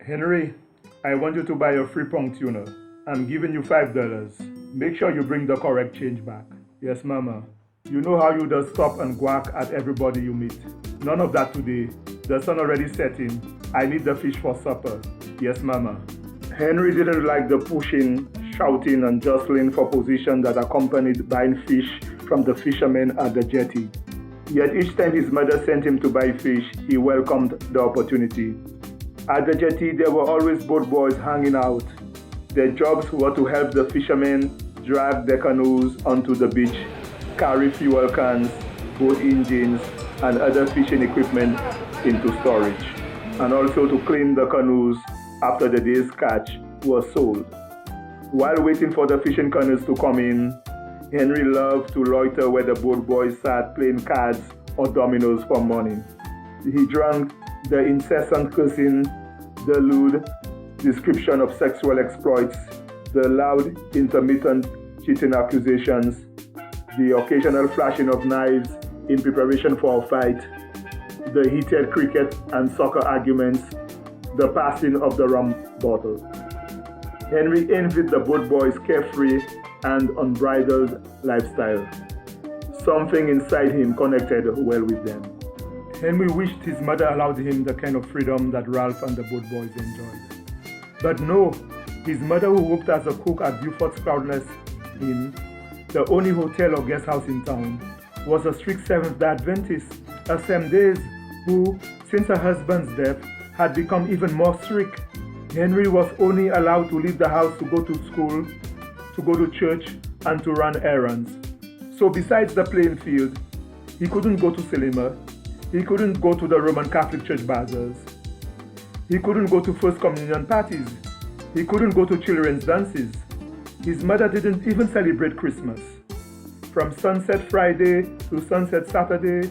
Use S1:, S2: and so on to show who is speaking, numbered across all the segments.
S1: Henry, I want you to buy a free pong tuner. I'm giving you $5. Make sure you bring the correct change back. Yes, mama. You know how you just stop and guac at everybody you meet. None of that today. The sun already setting. I need the fish for supper. Yes, mama. Henry didn't like the pushing, shouting, and jostling for position that accompanied buying fish from the fishermen at the jetty. Yet each time his mother sent him to buy fish, he welcomed the opportunity. At the jetty, there were always boat boys hanging out. Their jobs were to help the fishermen drag their canoes onto the beach, carry fuel cans, boat engines, and other fishing equipment into storage, and also to clean the canoes after the day's catch was sold. While waiting for the fishing canoes to come in, Henry loved to loiter where the boat boys sat playing cards or dominoes for money. He drank the incessant cursing, the lewd description of sexual exploits, the loud, intermittent cheating accusations, the occasional flashing of knives in preparation for a fight, the heated cricket and soccer arguments, the passing of the rum bottle. Henry envied the boat boys' carefree and unbridled lifestyle. Something inside him connected well with them. Henry wished his mother allowed him the kind of freedom that Ralph and the boat boys enjoyed. But no, his mother, who worked as a cook at Vieux Fort's crowdless inn, the only hotel or guest house in town, was a strict Seventh Day Adventist, a Seventh-days who, since her husband's death, had become even more strict. Henry was only allowed to leave the house to go to school, to go to church, and to run errands. So besides the playing field, he couldn't go to cinema, he couldn't go to the Roman Catholic church bazaars, he couldn't go to First Communion parties, he couldn't go to children's dances. His mother didn't even celebrate Christmas. From sunset Friday to sunset Saturday,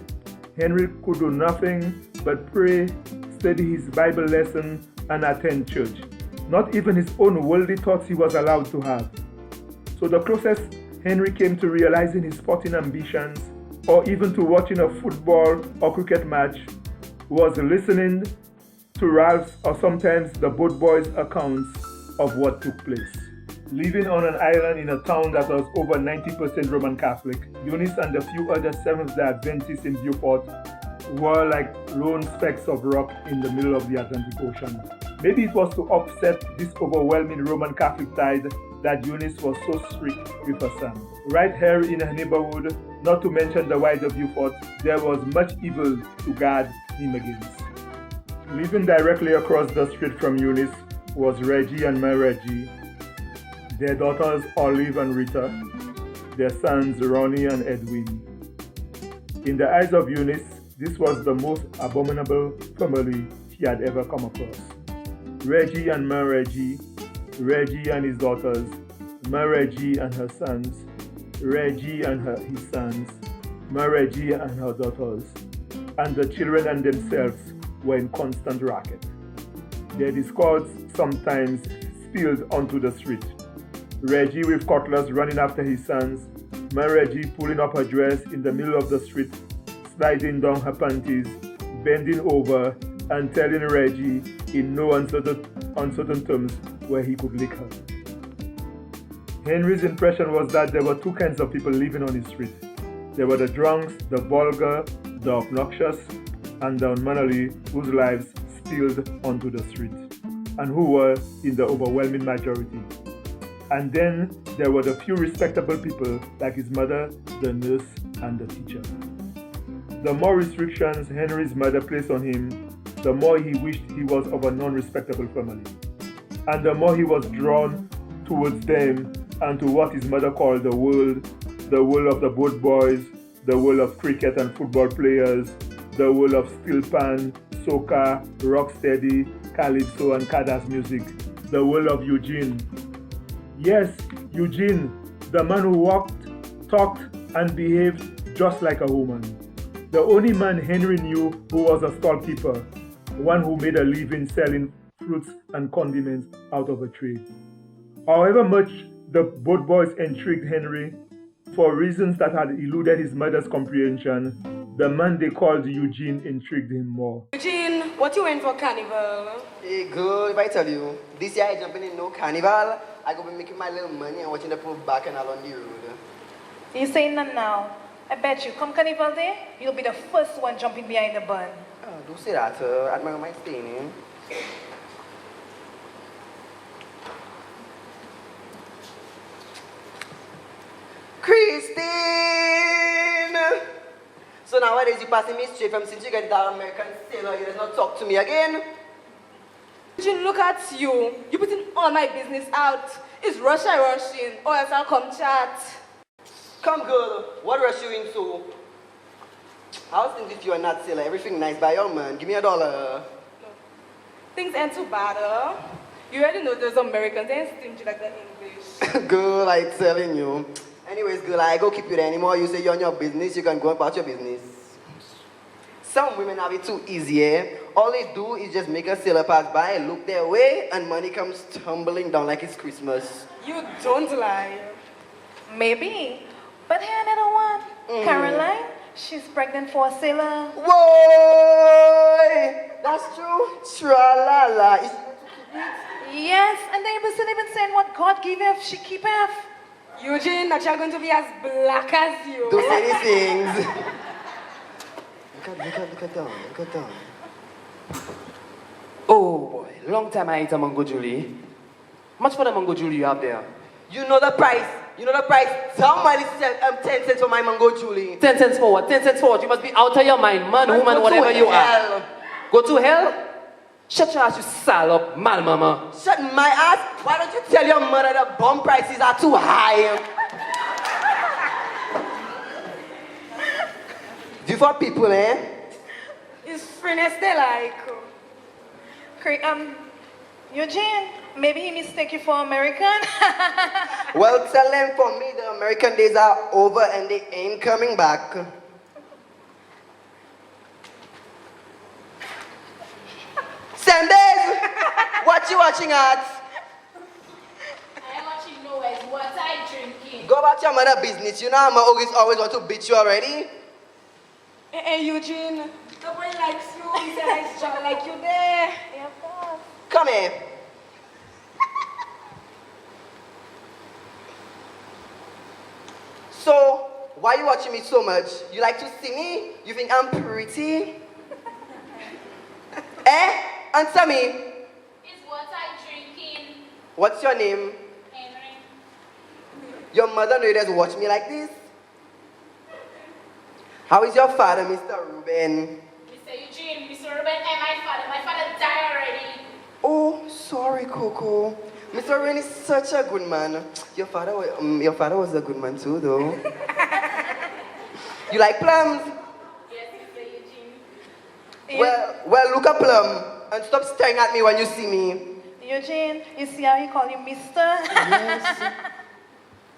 S1: Henry could do nothing but pray, study his Bible lesson, and attend church. Not even his own worldly thoughts he was allowed to have. So the closest Henry came to realizing his sporting ambitions, or even to watching a football or cricket match, was listening to Ralph's or sometimes the boat boys' accounts of what took place. Living on an island in a town that was over 90% Roman Catholic, Eunice and a few other Seventh Day Adventists in Vieux Fort were like lone specks of rock in the middle of the Atlantic Ocean. Maybe it was to offset this overwhelming Roman Catholic tide that Eunice was so strict with her son. Right here in her neighborhood, not to mention the wider Vieux Fort, there was much evil to guard him against. Living directly across the street from Eunice was Reggie and Reggie, their daughters Olive and Rita, their sons Ronnie and Edwin. In the eyes of Eunice, this was the most abominable family she had ever come across. Reggie and Reggie, Reggie and his daughters, Reggie and her sons, Reggie and his sons, Reggie and her daughters, and the children and themselves were in constant racket. Their discords sometimes spilled onto the street. Reggie with cutlass running after his sons, Reggie pulling up her dress in the middle of the street, sliding down her panties, bending over, and telling Reggie in no uncertain terms where he could lick her. Henry's impression was that there were two kinds of people living on his street. There were the drunks, the vulgar, the obnoxious, and the unmannerly whose lives spilled onto the street, and who were in the overwhelming majority. And then there were the few respectable people like his mother, the nurse, and the teacher. The more restrictions Henry's mother placed on him, the more he wished he was of a non-respectable family. And the more he was drawn towards them and to what his mother called the world of the boat boys, the world of cricket and football players, the world of steel pan, soca, rocksteady, calypso and Kada's music, the world of Eugene. Yes, Eugene, the man who walked, talked, and behaved just like a woman. The only man Henry knew who was a stallkeeper, one who made a living selling fruits and condiments out of a tree. However much the boat boys intrigued Henry, for reasons that had eluded his mother's comprehension, the man they called Eugene intrigued him more.
S2: Eugene, what you went for carnival?
S3: Hey, girl, if I tell you, this year I jumping in no carnival, I go be making my little money and watching the proof back and along the road.
S4: You saying that now? I bet you, come Carnival Day, you'll be the first one jumping behind the bun.
S3: Oh, don't say that, I'd my staying in. Christine! So nowadays you passing me straight from since you get that American sailor, you does not talk to me again?
S2: Eugene, look at you. You putting all my business out. Is Russia rushing, or else I'll come chat.
S3: Come girl, what rush you into? I was thinking if you are not sailor, everything nice by your man. Give me $1.
S2: No. Things ain't too bad, huh? You already know those Americans, they ain't stingy like the English.
S3: Girl, I'm telling you. Anyways, girl, I go keep you there anymore. You say you're on your business, you can go about your business. Some women have it too easy, eh? All they do is just make a sailor pass by, look their way, and money comes tumbling down like it's Christmas.
S2: You don't lie.
S4: Maybe. But here another one. Caroline, she's pregnant for a sailor.
S3: Whoa! That's true. Tra-la-la. Is she going to keep it?
S4: Yes, and they even saying what God giveth, she keepeth.
S2: Eugene, that you're going to be as black as you.
S3: Don't say these things. Look at down.
S5: Oh boy, long time I ate a mango julie. Much for the mango julie you have there?
S3: You know the price. Tell my 10 cents for my mango julie.
S5: 10 cents for what? 10 cents for what? You must be out of your mind, man, woman, whatever you are. Go to hell? Shut your ass, you salop, malmama.
S3: Shut my ass? Why don't you tell your mother the bomb prices are too high? Do for people, eh?
S2: It's freeness they like.
S4: Eugene, maybe he mistake you for American?
S3: Well, tell them for me the American days are over and they ain't coming back. Sanders! What you watching at?
S6: I am watching nowhere. What I drinking?
S3: Go about your mother business. You know I'm always want to beat you already.
S2: Hey, Eugene, the boy likes you. He said nice job like you there.
S4: Yeah, of course.
S3: Come here. So, why you watching me so much? You like to see me? You think I'm pretty? Eh? Answer me.
S6: Is what I drinking?
S3: What's your name?
S6: Henry.
S3: Your mother know you just watch me like this? How is your father, Mr. Ruben?
S6: Mr. Eugene, Mr. Ruben, and my father. My father died already.
S3: Oh, sorry, Coco. Mr. Ruben is such a good man. Your father was a good man too, though. You like plums?
S6: Yes, Mr. Eugene.
S3: Well, look a plum and stop staring at me when you see me.
S4: Eugene, you see how he call you mister?
S3: Yes.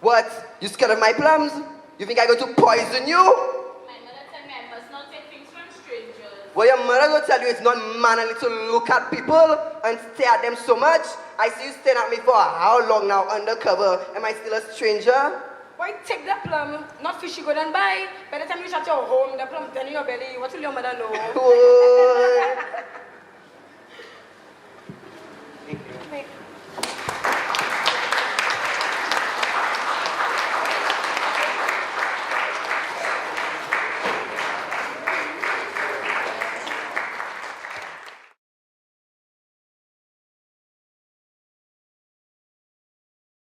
S3: What? You scared of my plums? You think I'm going to poison you?
S6: My mother told me I must not take things from strangers.
S3: Well, your mother will tell you it's not mannerly to look at people and stare at them so much. I see you staring at me for how long now, undercover? Am I still a stranger?
S2: Why take the plum? Not fish you go and buy. By the time you reach at your home, the plum down in your belly. What will your mother know?
S3: Oh.